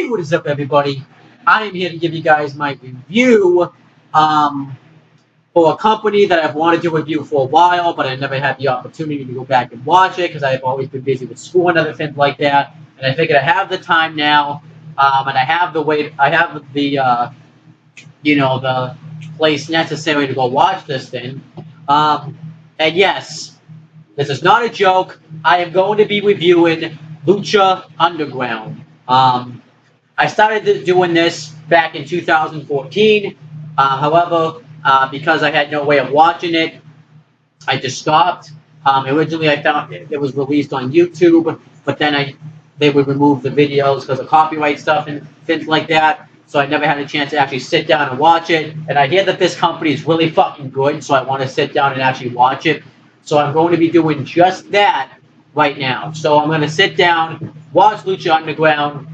What is up, everybody? I am here to give you guys my review for a company that I've wanted to review for a while, but I never had the opportunity to go back and watch it because I've always been busy with school and other things like that. And I figured I have the time now, and I have the the place necessary to go watch this thing. And yes, this is not a joke. I am going to be reviewing Lucha Underground. I started doing this back in 2014. However, because I had no way of watching it, I just stopped. Originally, I thought it was released on YouTube, but then they would remove the videos because of copyright stuff and things like that. So I never had a chance to actually sit down and watch it. And I hear that this company is really fucking good, so I want to sit down and actually watch it. So I'm going to be doing just that right now. So I'm going to sit down, watch Lucha Underground.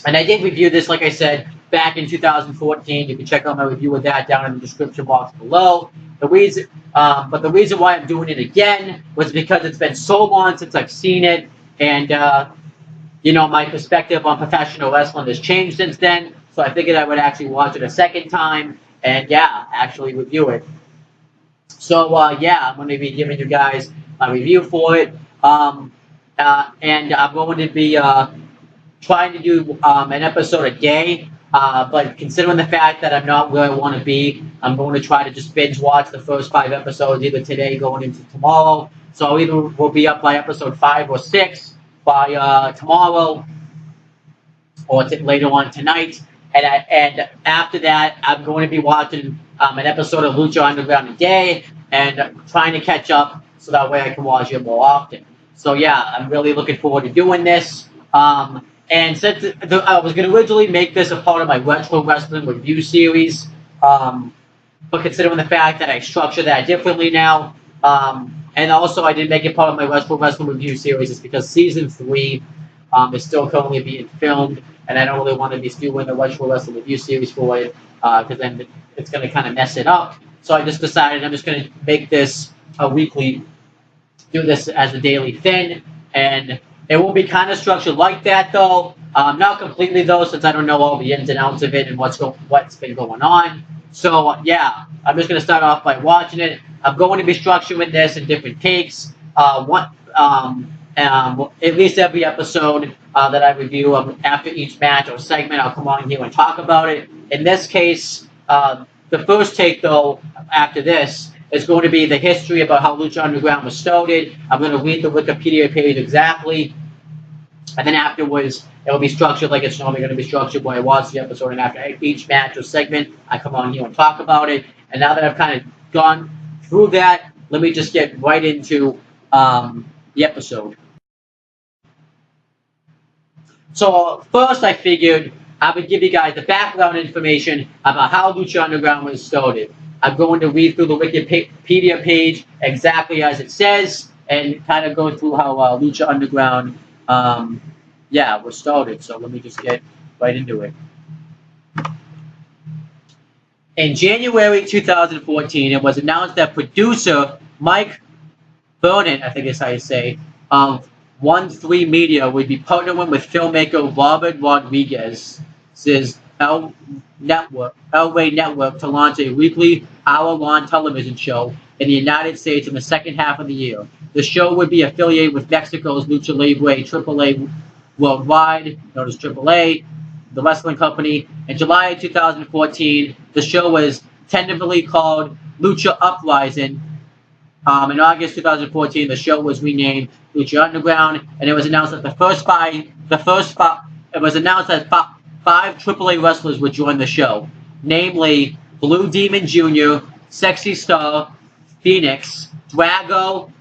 And I did review this, like I said, back in 2014. You can check out my review of that down in the description box below. But the reason why I'm doing it again was because it's been so long since I've seen it, and my perspective on professional wrestling has changed since then. So I figured I would actually watch it a second time and actually review it. So I'm going to be giving you guys my review for it, and I'm going to be trying to do an episode a day, but considering the fact that I'm not where I want to be, I'm going to try to just binge watch the first 5 episodes either today going into tomorrow. So either we'll be up by episode 5 or 6 by tomorrow or later on tonight. And after that, I'm going to be watching an episode of Lucha Underground a day and trying to catch up so that way I can watch it more often. So I'm really looking forward to doing this. And since I was going to originally make this a part of my retro wrestling review series, but considering the fact that I structure that differently now, and also I didn't make it part of my retro wrestling review series, is because season 3 is still currently being filmed, and I don't really want to be doing the retro wrestling review series for it, because then it's going to kind of mess it up. So I just decided I'm just going to make this a weekly, do this as a daily thing, and it will be kind of structured like that, though. Not completely, though, since I don't know all the ins and outs of it and what's been going on. So, I'm just going to start off by watching it. I'm going to be structuring this in different takes. At least every episode that I review, after each match or segment, I'll come on here and talk about it. In this case, the first take, though, after this, is going to be the history about how Lucha Underground was started. I'm going to read the Wikipedia page exactly. And then afterwards, it will be structured like it's normally going to be structured, where I watch the episode, and after each match or segment, I come on here and talk about it. And now that I've kind of gone through that, let me just get right into the episode. So first, I figured I would give you guys the background information about how Lucha Underground was started. I'm going to read through the Wikipedia page exactly as it says, and kind of go through how Lucha Underground was started. So let me just get right into it. In January 2014, it was announced that producer Mike Vernon, I think is how you say, of 1-3 Media would be partnering with filmmaker Robert Rodriguez's El Rey Network to launch a weekly hour-long television show in the United States in the second half of the year. The show would be affiliated with Mexico's Lucha Libre AAA Worldwide, known as AAA, the wrestling company. In July 2014, the show was tentatively called Lucha Uprising. In August 2014, the show was renamed Lucha Underground, and it was announced that five AAA wrestlers would join the show, namely Blue Demon Jr., Sexy Star, Phoenix, Drago,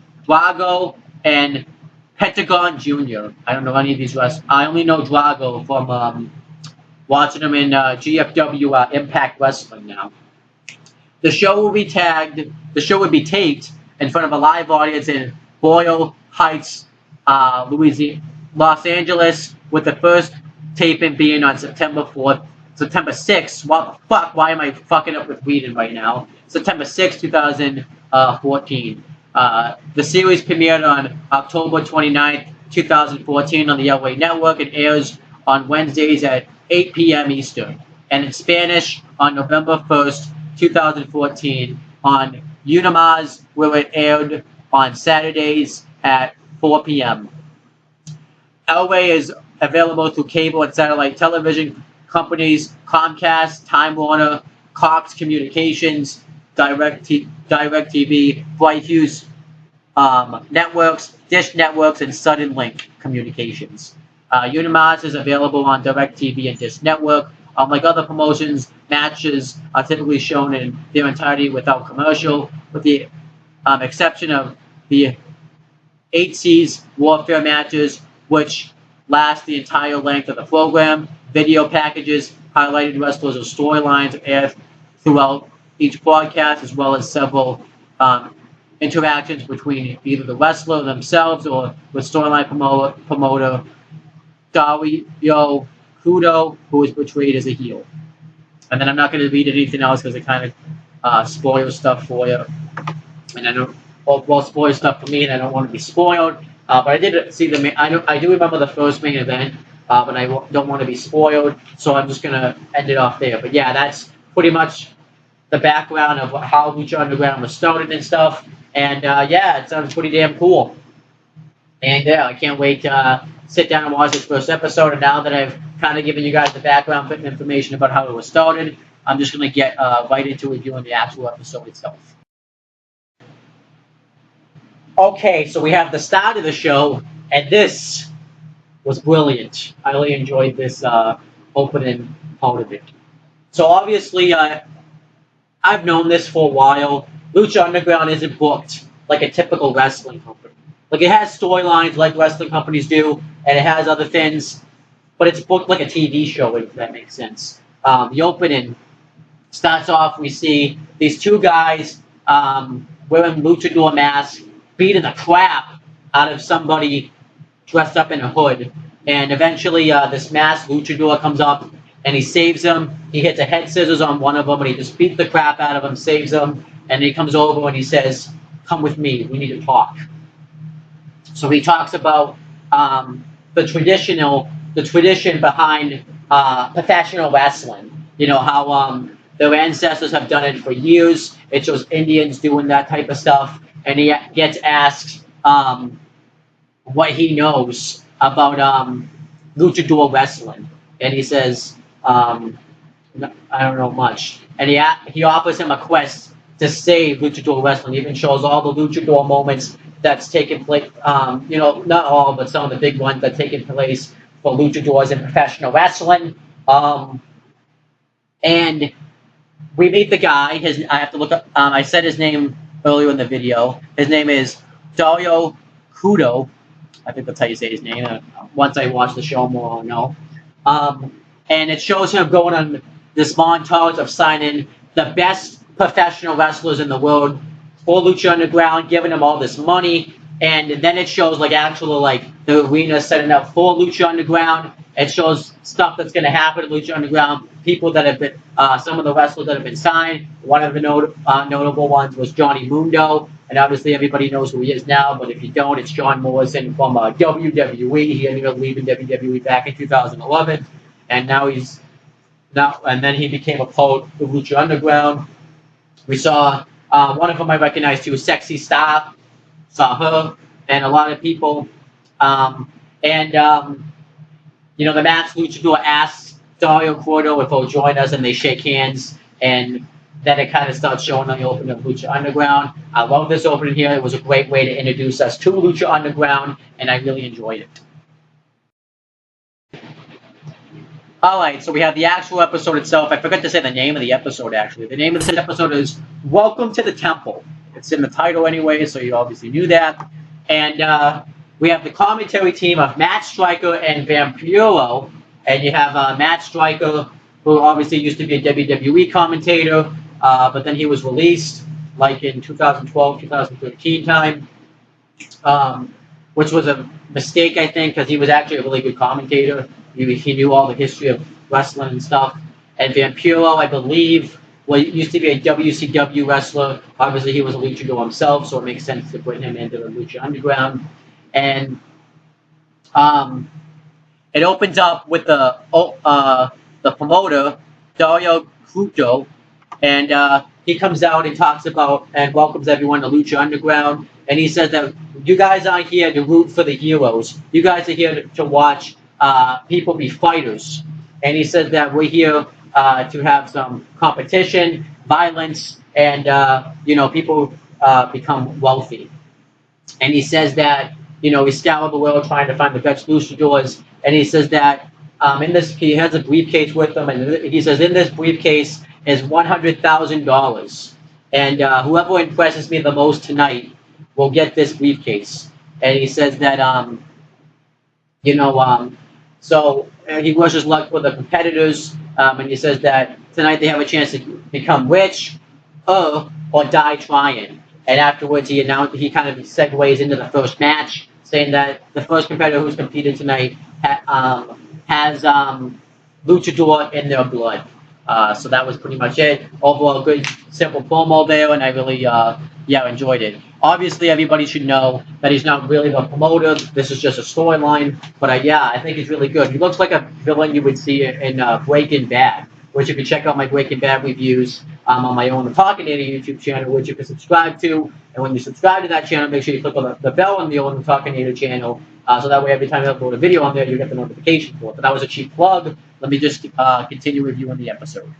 and Pentagon Jr. I don't know any of these wrestlers. I only know Drago from watching him in GFW Impact Wrestling now. The show would be taped in front of a live audience in Boyle Heights, Louisiana, Los Angeles, with the first taping being on September 6th. What the fuck? Why am I fucking up with reading right now? September 6th, 2014. The series premiered on October 29th, 2014 on the El Rey Network and airs on Wednesdays at 8 p.m. Eastern, and in Spanish on November 1st, 2014 on Unimaz, where it aired on Saturdays at 4 p.m. Elway is available through cable and satellite television companies Comcast, Time Warner, Cox Communications, DirecTV, Bright Hughes Networks, Dish Networks, and Sudden Link Communications. Unimaz is available on DirecTV and Dish Network. Unlike other promotions, matches are typically shown in their entirety without commercial, with the exception of the 8C's Warfare matches, which last the entire length of the program. Video packages highlighted wrestlers or storylines aired throughout each broadcast, as well as several interactions between either the wrestler themselves or with storyline promoter Dario Kudo, who is portrayed as a heel. And then I'm not going to read anything else because it kind of spoils stuff for you. And I don't, well, spoil stuff for me, and I don't want to be spoiled. But I did see the I do remember the first main event, but I don't want to be spoiled, so I'm just going to end it off there. But yeah, that's pretty much the background of how Lucha Underground was started and stuff. And yeah, it sounds pretty damn cool. And yeah, I can't wait to sit down and watch this first episode. And now that I've kind of given you guys the background information about how it was started, I'm just going to get right into reviewing the actual episode itself. Okay, so we have the start of the show, and this was brilliant. I really enjoyed this opening part of it. So obviously, I've known this for a while. Lucha Underground isn't booked like a typical wrestling company. Like, it has storylines like wrestling companies do, and it has other things, but it's booked like a TV show, if that makes sense. The opening starts off, we see these two guys wearing luchador masks, beating the crap out of somebody dressed up in a hood. And eventually, this masked luchador comes up, and he saves him. He hits a head scissors on one of them, and he just beats the crap out of him, saves him, and he comes over and he says, "Come with me, we need to talk." So he talks about the tradition behind professional wrestling. You know, how their ancestors have done it for years. It shows Indians doing that type of stuff. And he gets asked what he knows about luchador wrestling. And he says, I don't know much. And he offers him a quest to save luchador wrestling. He even shows all the luchador moments that's taken place, you know, not all, but some of the big ones that taken place for luchadors in professional wrestling. And we meet the guy. I have to look up, I said his name earlier in the video. His name is Dario Kudo. I think that's how you say his name. Once I watch the show more, I'll know. And it shows him going on this montage of signing the best professional wrestlers in the world for Lucha Underground, giving them all this money. And then it shows like actual like the arena setting up for Lucha Underground. It shows stuff that's going to happen at Lucha Underground. People that have been, some of the wrestlers that have been signed. One of the notable ones was Johnny Mundo, and obviously everybody knows who he is now. But if you don't, it's John Morrison from WWE. He ended up leaving WWE back in 2011, and and then he became a part of Lucha Underground. We saw one of them I recognized too, Sexy Star. Saw her and a lot of people, you know, the Max Luchador asks Dario Cuerdo if he'll join us, and they shake hands, and then it kind of starts showing on the opening of Lucha Underground. I love this opening here. It was a great way to introduce us to Lucha Underground, and I really enjoyed it. Alright, so we have the actual episode itself. I forgot to say the name of the episode, actually. The name of this episode is Welcome to the Temple. It's in the title anyway, so you obviously knew that. And we have the commentary team of Matt Striker and Vampiro. And you have Matt Striker, who obviously used to be a WWE commentator, but then he was released, like in 2012, 2013 time, which was a mistake, I think, because he was actually a really good commentator. He knew all the history of wrestling and stuff. And Vampiro, I believe, used to be a WCW wrestler. Obviously, he was a luchador himself, so it makes sense to put him into the Lucha Underground. And It opens up with the promoter, Dario Cruto, and he comes out and talks about and welcomes everyone to Lucha Underground. And he says that you guys aren't here to root for the heroes. You guys are here to watch people be fighters. And he says that we're here to have some competition, violence, and people become wealthy. And he says that he scoured the world trying to find the best luchadors. And he says that he has a briefcase with him, and he says in this briefcase is $100,000, and whoever impresses me the most tonight will get this briefcase. And he says that you know he wishes luck for the competitors, and he says that tonight they have a chance to become rich, or die trying. And afterwards, he kind of segues into the first match, saying that the first competitor who's competed tonight has luchador in their blood. So that was pretty much it. Overall, good, simple promo there, and I really, enjoyed it. Obviously, everybody should know that he's not really the promoter. This is just a storyline. But I think he's really good. He looks like a villain you would see in Breaking Bad, which you can check out my Breaking Bad reviews on my own Talking Native YouTube channel, which you can subscribe to. And when you subscribe to that channel, make sure you click on the bell on the old Talking Native channel, so that way every time I upload a video on there, you get the notification for it. But that was a cheap plug. Let me just continue reviewing the episode.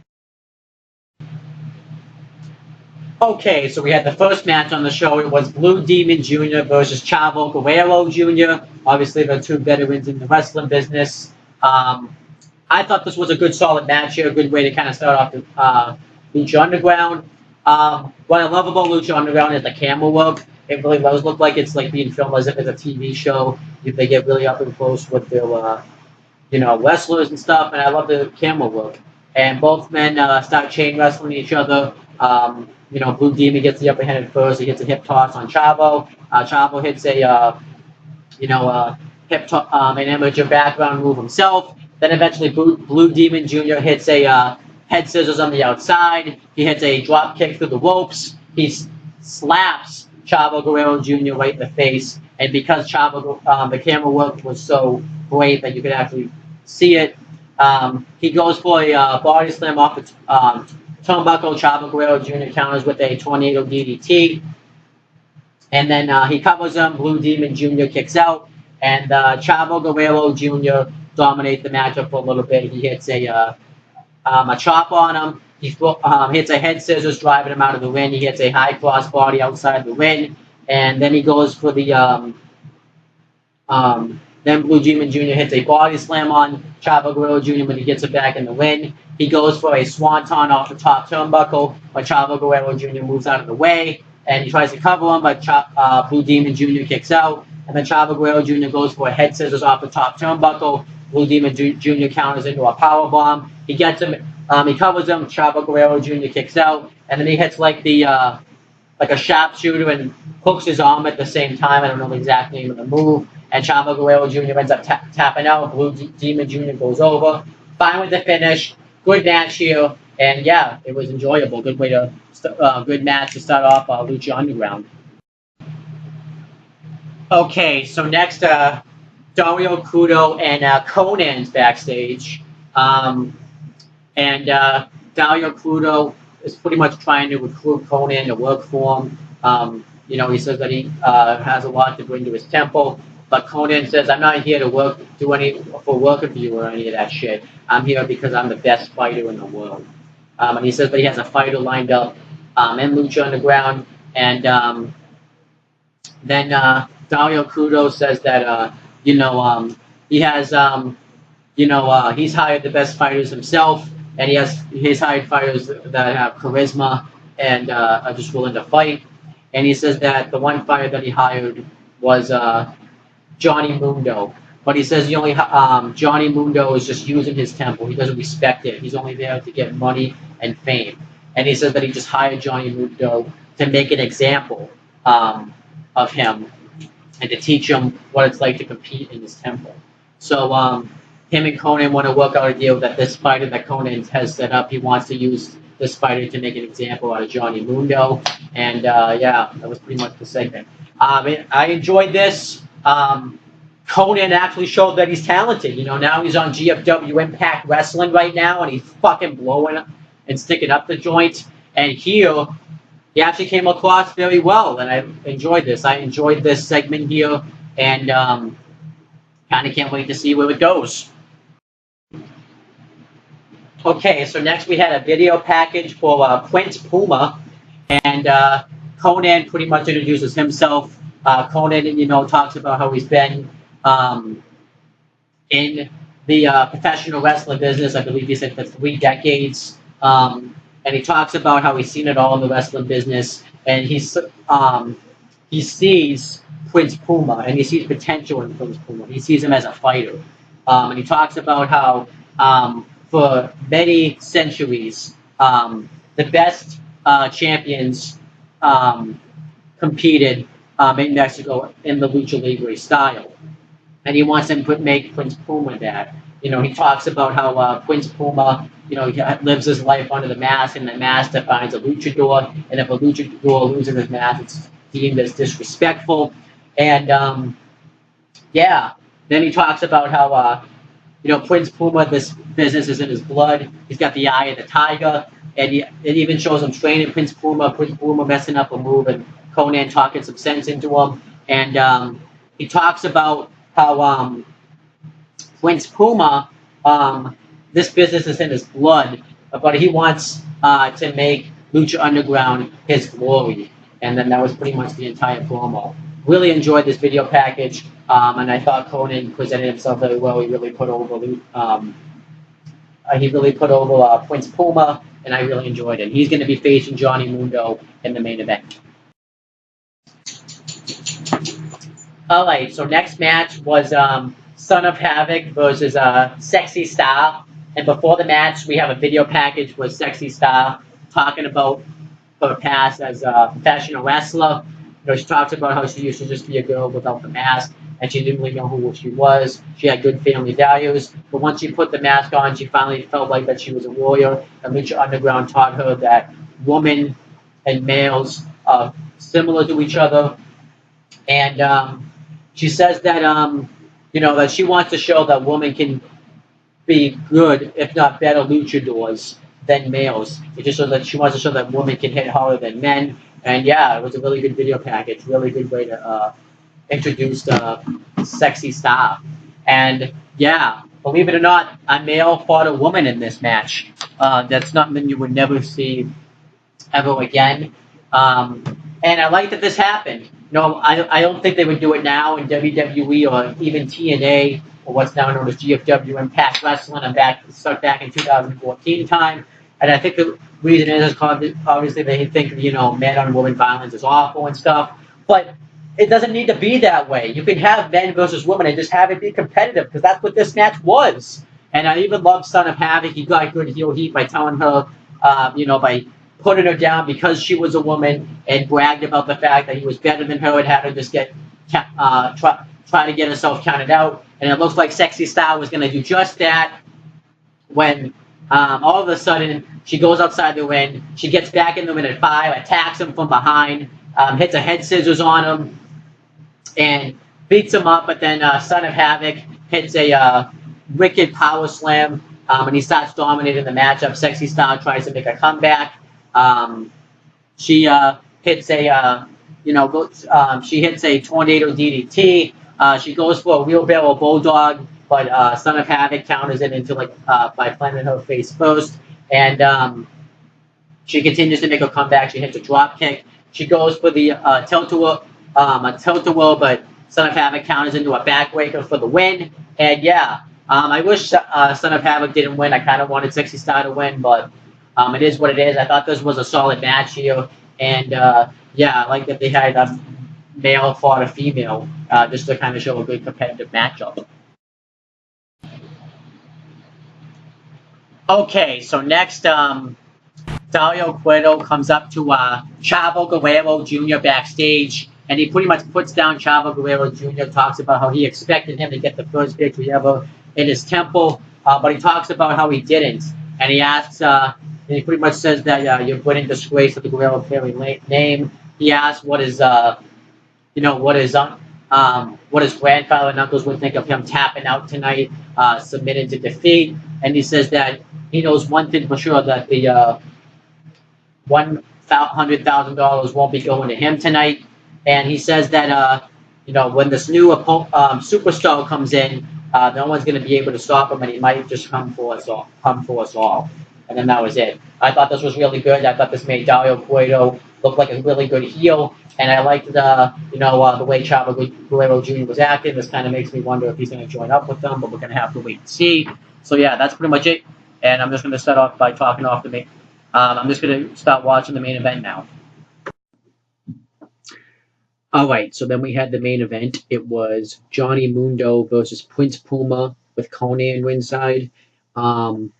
Okay, so we had the first match on the show. It was Blue Demon Jr. versus Chavo Guerrero Jr. Obviously, the two veterans in the wrestling business. I thought this was a good, solid match here. A good way to kind of start off the Lucha Underground. What I love about Lucha Underground is the camera work. It really does look like it's like being filmed as if it's a TV show. They get really up and close with their, wrestlers and stuff. And I love the camera work. And both men start chain wrestling each other. Blue Demon gets the upper hand at first. He gets a hip toss on Chavo. Chavo hits a, hip toss, an amateur background move himself. Then eventually Blue Demon Jr. hits a head scissors on the outside. He hits a drop kick through the ropes. He slaps Chavo Guerrero Jr. right in the face. And because the camera work was so great that you could actually see it, he goes for a body slam off the turnbuckle. Chavo Guerrero Jr. counters with a tornado DDT. And then he covers him. Blue Demon Jr. kicks out. And Chavo Guerrero Jr. dominates the matchup for a little bit. He hits a chop on him. He hits a head scissors, driving him out of the ring. He hits a high cross body outside the ring. And then he goes for the then Blue Demon Jr. hits a body slam on Chavo Guerrero Jr. when he gets it back in the ring. He goes for a swanton off the top turnbuckle, but Chavo Guerrero Jr. moves out of the way. And he tries to cover him, but Blue Demon Jr. kicks out. And then Chavo Guerrero Jr. goes for a head scissors off the top turnbuckle. Blue Demon Jr. counters into a power bomb. He gets him. He covers him. Chavo Guerrero Jr. kicks out, and then he hits like a sharpshooter and hooks his arm at the same time. I don't know the exact name of the move. And Chavo Guerrero Jr. ends up tapping out. Blue Demon Jr. goes over. Fine with the finish. Good match here, and it was enjoyable. Good good match to start off Lucha Underground. Okay, so next, Dario Crudo and Conans Backstage. Dario Crudo is pretty much trying to recruit Conan to work for him. He says that he has a lot to bring to his temple. But Conan says, I'm not here to working for you or any of that shit. I'm here because I'm the best fighter in the world. And he says that he has a fighter lined up in Lucha Underground. And then Dario Crudo says that, he has, he's hired the best fighters himself. And he's hired fighters that have charisma and are just willing to fight. And he says that the one fighter that he hired was Johnny Mundo. But he says Johnny Mundo is just using his temple. He doesn't respect it. He's only there to get money and fame. And he says that he just hired Johnny Mundo to make an example of him and to teach him what it's like to compete in his temple. So him and Conan want to work out a deal that this fighter that Conan has set up, he wants to use this fighter to make an example out of Johnny Mundo. And that was pretty much the segment. I enjoyed this. Conan actually showed that he's talented. You know, now he's on GFW Impact Wrestling right now, and he's fucking blowing up and sticking up the joint. And here, he actually came across very well, and I enjoyed this. I enjoyed this segment here, and kind of can't wait to see where it goes. Okay, so next we had a video package for Prince Puma, and Conan pretty much introduces himself. Conan, you know, talks about how he's been um, in the professional wrestling business. I believe he said for 3 decades, and he talks about how he's seen it all in the wrestling business, and he sees Prince Puma, and he sees potential in Prince Puma. He sees him as a fighter, and he talks about how for many centuries the best champions competed in Mexico in the lucha libre style, and he wants them to make Prince Puma that. You know, he talks about how Prince Puma, you know, he lives his life under the mask, and the mask defines a luchador, and if a luchador loses his mask, it's deemed as disrespectful. And yeah, then he talks about how you know, Prince Puma, this business is in his blood. He's got the eye of the tiger, and it even shows him training Prince Puma messing up a move, and Conan talking some sense into him. And he talks about how Prince Puma, this business is in his blood, but he wants to make Lucha Underground his glory. And then that was pretty much the entire promo. Really enjoyed this video package, and I thought Conan presented himself very well. He really put over Prince Puma, and I really enjoyed it. He's going to be facing Johnny Mundo in the main event. All right, so next match was Son of Havoc versus Sexy Star. And before the match, we have a video package with Sexy Star talking about her past as a professional wrestler. You know, she talks about how she used to just be a girl without the mask, and she didn't really know who she was. She had good family values, but once she put the mask on, she finally felt like that she was a warrior. And Lucha Underground taught her that women and males are similar to each other. And she says that you know, that she wants to show that women can be good, if not better, luchadors than males. It just shows that she wants to show that women can hit harder than men. And yeah, it was a really good video package. Really good way to introduce the Sexy Star. And yeah, believe it or not, a male fought a woman in this match. That's something you would never see ever again. And I like that this happened. No, I don't think they would do it now in WWE or even TNA or what's now known as GFW Impact Wrestling. I'm stuck back in 2014 time. And I think the reason is obviously they think, you know, man on woman violence is awful and stuff. But it doesn't need to be that way. You can have men versus women and just have it be competitive, because that's what this match was. And I even love Son of Havoc. He got good heel heat by telling her, you know, by putting her down because she was a woman, and bragged about the fact that he was better than her and had her just get try to get herself counted out. And it looks like Sexy Star was going to do just that when all of a sudden she goes outside the ring. She gets back in the ring at 5, attacks him from behind, hits a head scissors on him, and beats him up. But then Son of Havoc hits a wicked power slam, and he starts dominating the matchup. Sexy Star tries to make a comeback. She hits a she hits a tornado DDT. She goes for a wheelbarrow bulldog, but Son of Havoc counters it into by planting her face first, and she continues to make a comeback. She hits a drop kick. She goes for the tilt-a-whirl, but Son of Havoc counters into a backbreaker for the win. And yeah, I wish Son of Havoc didn't win. I kind of wanted Sexy Star to win, but it is what it is. I thought this was a solid match here, and yeah, I like that they had a male fought a female, just to kind of show a good competitive matchup. Okay, so next, Dario Cueto comes up to Chavo Guerrero Jr. backstage, and he pretty much puts down Chavo Guerrero Jr., talks about how he expected him to get the first victory ever in his temple, but he talks about how he didn't. And he asks, and he pretty much says that you're putting disgrace to the Guerrero family name. He asks what his what his grandfather and uncles would think of him tapping out tonight, submitting to defeat. And he says that he knows one thing for sure, that the $100,000 won't be going to him tonight. And he says that when this new superstar comes in, no one's going to be able to stop him, and he might just come for us all. And then that was it. I thought this was really good. I thought this made Dario Cueto look like a really good heel, and I liked the way Chavo Guerrero Jr. was acting. This kind of makes me wonder if he's going to join up with them, but we're going to have to wait and see. So yeah, that's pretty much it. And I'm just going to start off by talking off the main. I'm just going to start watching the main event now. All right, so then we had the main event. It was Johnny Mundo versus Prince Puma with Conan ringside. And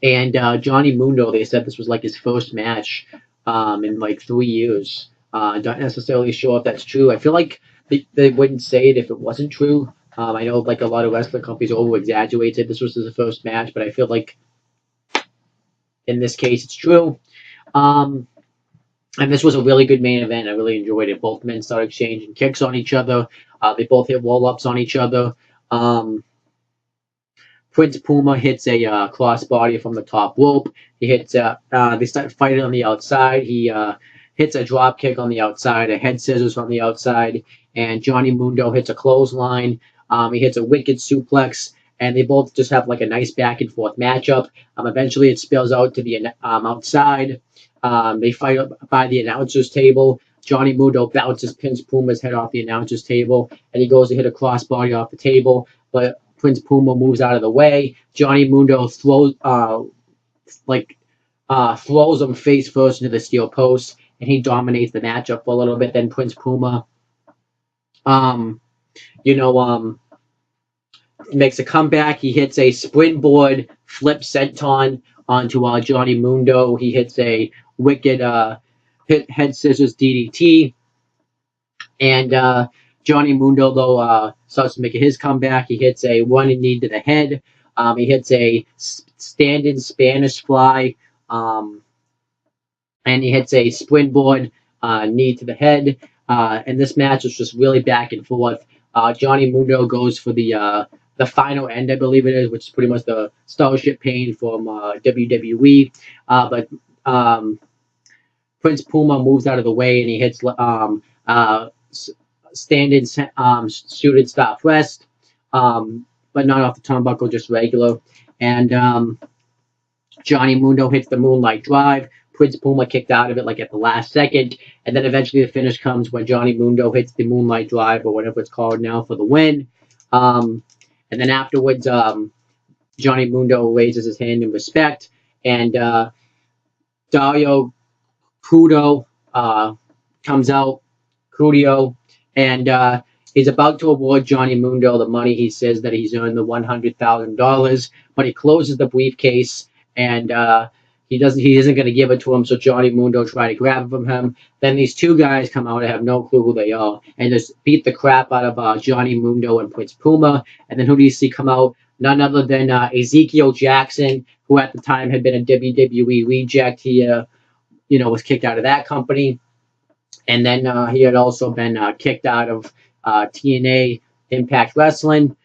Johnny Mundo, they said this was like his first match in like 3 years. Not necessarily sure if that's true. I feel like they wouldn't say it if it wasn't true. I know like a lot of wrestling companies over-exaggerated. This was his first match, but I feel like in this case it's true. And this was a really good main event. I really enjoyed it. Both men started exchanging kicks on each other. They both hit roll-ups on each other. Prince Puma hits a crossbody from the top rope. He hits. They start fighting on the outside. He hits a drop kick on the outside, a head scissors from the outside, and Johnny Mundo hits a clothesline. He hits a wicked suplex, and they both just have like a nice back and forth matchup. Eventually, it spills out to the outside. They fight by the announcer's table. Johnny Mundo bounces Prince Puma's head off the announcer's table, and he goes to hit a crossbody off the table, but Prince Puma moves out of the way. Johnny Mundo throws him face first into the steel post, and he dominates the matchup for a little bit. Then Prince Puma, makes a comeback. He hits a springboard flip senton onto Johnny Mundo. He hits a wicked head scissors DDT, and Johnny Mundo though starts to make his comeback. He hits a running knee to the head. He hits a standing Spanish fly, and he hits a springboard knee to the head. And this match was just really back and forth. Johnny Mundo goes for the final end, I believe it is, which is pretty much the Starship Pain from WWE. But Prince Puma moves out of the way, and he hits standing shooting star press, but not off the turnbuckle, just regular. And Johnny Mundo hits the Moonlight Drive. Prince Puma kicked out of it like at the last second, and then eventually the finish comes when Johnny Mundo hits the Moonlight Drive, or whatever it's called now, for the win. And then afterwards, Johnny Mundo raises his hand in respect, and Dario Cueto comes out, and he's about to award Johnny Mundo the money. He says that he's earned the $100,000, but he closes the briefcase, and he isn't going to give it to him. So Johnny Mundo tries to grab it from him. Then these two guys come out. I have no clue who they are, and just beat the crap out of Johnny Mundo and Prince Puma. And then who do you see come out? None other than Ezekiel Jackson, who at the time had been a WWE reject. He was kicked out of that company, and then he had also been kicked out of TNA Impact Wrestling,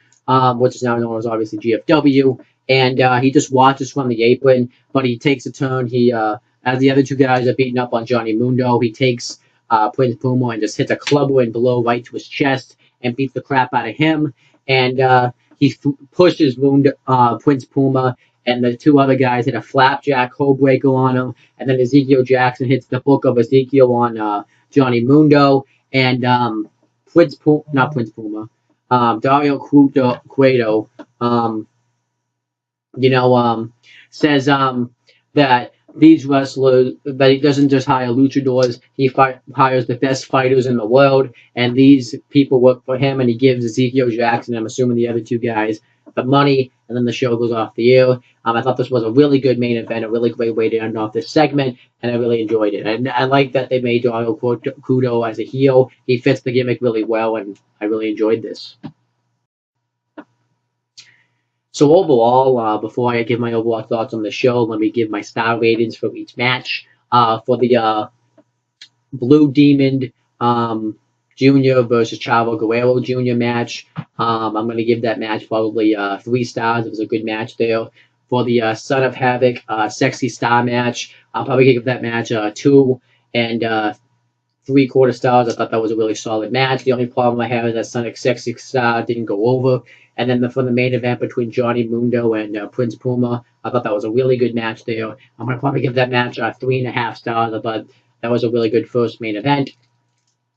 which is now known as obviously GFW. And he just watches from the apron, but he takes a turn. He, as the other two guys are beating up on Johnny Mundo, he takes Prince Puma and just hits a club win below right to his chest and beats the crap out of him. And he pushes Prince Puma, and the two other guys hit a flapjack hold breaker on him. And then Ezekiel Jackson hits the Book of Ezekiel on Johnny Mundo. And Dario Cueto, says that these wrestlers, that he doesn't just hire luchadors, he hires the best fighters in the world, and these people work for him, and he gives Ezekiel Jackson, I'm assuming the other two guys, the money, and then the show goes off the air. I thought this was a really good main event, a really great way to end off this segment, and I really enjoyed it. And I like that they made Dario Cueto as a heel. He fits the gimmick really well, and I really enjoyed this. So overall, before I give my overall thoughts on the show, let me give my star ratings for each match. For the Blue Demon Jr. versus Chavo Guerrero Jr. match. I'm going to give that match probably 3 stars. It was a good match there. For the Son of Havoc Sexy Star match, I'll probably give that match 2 and 3/4 stars. I thought that was a really solid match. The only problem I have is that Sonic Sexy Star didn't go over. And then for the main event between Johnny Mundo and Prince Puma, I thought that was a really good match there. I'm going to probably give that match 3.5 stars. I thought that was a really good first main event.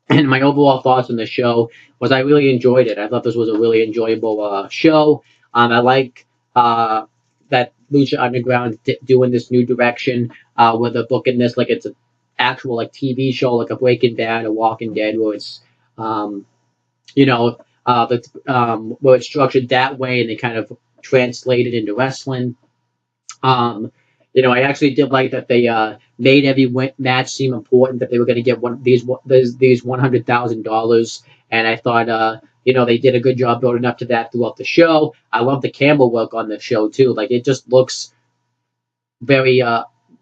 And my overall thoughts on the show was I really enjoyed it. I thought this was a really enjoyable show. I like that Lucha Underground doing this new direction where they're booking this like it's an actual like TV show, like a Breaking Bad or Walking Dead, where it's where it's structured that way, and they kind of translate it into wrestling. I actually did like that they made every match seem important. That they were going to get these $100,000, and I thought they did a good job building up to that throughout the show. I love the camera work on the show too. Like it just looks very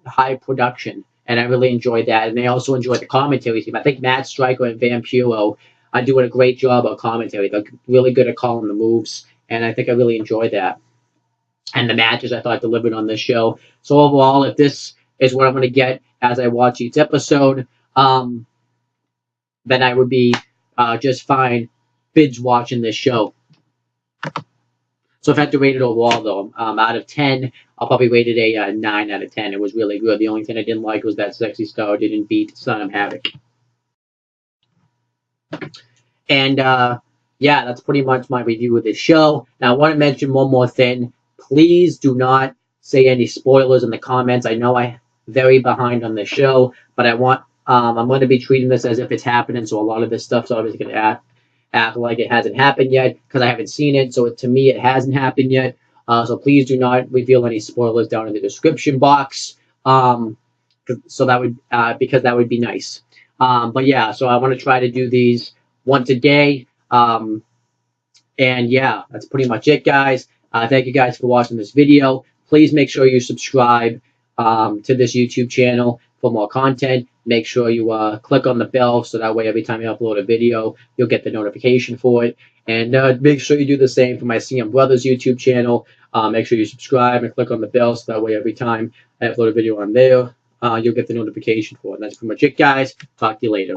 high production, and I really enjoyed that. And I also enjoyed the commentary team. I think Matt Stryker and Vampiro are doing a great job of commentary. They're really good at calling the moves, and I think I really enjoyed that. And the matches I thought delivered on this show. So overall, if this is what I'm going to get as I watch each episode, then I would be just fine binge watching this show. So if I had to rate it overall, though, out of 10, I'll probably rate it a 9 out of 10. It was really good. The only thing I didn't like was that Sexy Star didn't beat Son of Havoc. And that's pretty much my review of this show. Now, I want to mention one more thing. Please do not say any spoilers in the comments. I know I'm very behind on this show, but I'm going to be treating this as if it's happening. So a lot of this stuff's obviously going to act like it hasn't happened yet because I haven't seen it. So to me, it hasn't happened yet. So please do not reveal any spoilers down in the description box. So that would because that would be nice. But yeah, so I want to try to do these once a day. And yeah, that's pretty much it, guys. Thank you guys for watching this video. Please make sure you subscribe to this YouTube channel for more content. Make sure you click on the bell so that way every time you upload a video, you'll get the notification for it. And make sure you do the same for my CM Brothers YouTube channel. Make sure you subscribe and click on the bell so that way every time I upload a video on there, you'll get the notification for it. And that's pretty much it, guys. Talk to you later.